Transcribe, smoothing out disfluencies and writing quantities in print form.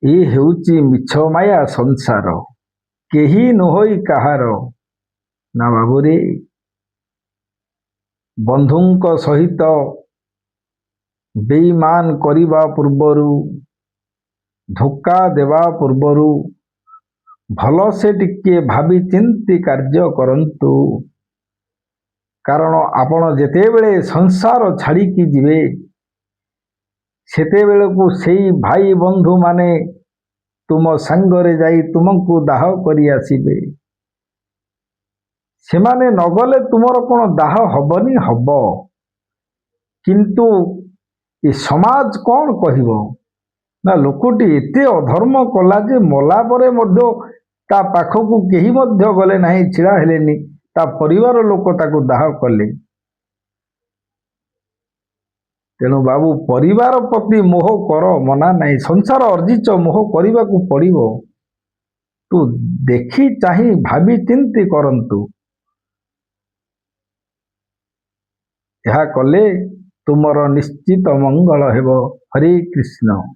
ଏ ହେଉଛି ମିଛ ମାୟା ସଂସାର, କେହି ନୋହଇ କାହାର। ନା ବାବୁରେ, ବନ୍ଧୁଙ୍କ ସହିତ ବେଇମାନ କରିବା ପୂର୍ବରୁ, ଧୋକା ଦେବା ପୂର୍ବରୁ ଭଲସେ ଟିକେ ଭାବି ଚିନ୍ତି କାର୍ଯ୍ୟ କରନ୍ତୁ। କାରଣ ଆପଣ ଯେତେବେଳେ ସଂସାର ଛାଡ଼ିକି ଯିବେ, ସେତେବେଳକୁ ସେଇ ଭାଇ ବନ୍ଧୁମାନେ ତୁମ ସାଙ୍ଗରେ ଯାଇ ତୁମକୁ ଦାହ କରି ଆସିବେ। ସେମାନେ ନଗଲେ ତୁମର କ'ଣ ଦାହ ହବନି? ହବ। କିନ୍ତୁ ଏ ସମାଜ କ'ଣ କହିବ? ନା ଲୋକଟି ଏତେ ଅଧର୍ମ କଲା ଯେ ମଲା ପରେ ମଧ୍ୟ ତା ପାଖକୁ କେହି ମଧ୍ୟ ଗଲେ ନାହିଁ, ଛିଡ଼ା ହେଲେନି। ତା ପରିବାର ଲୋକ ତାକୁ ଦାହ କଲେ। ତେଣୁ ବାବୁ, ପରିବାର ପ୍ରତି ମୋହ କର, ମନା ନାହିଁ। ସଂସାର ଅର୍ଜିଛ, ମୋହ କରିବାକୁ ପଡ଼ିବ। ତୁ ଦେଖି ଚାହିଁ ଭାବି ଚିନ୍ତି କରନ୍ତୁ। ଏହା କଲେ ତୁମର ନିଶ୍ଚିତ ମଙ୍ଗଳ ହେବ। ହରେ କୃଷ୍ଣ।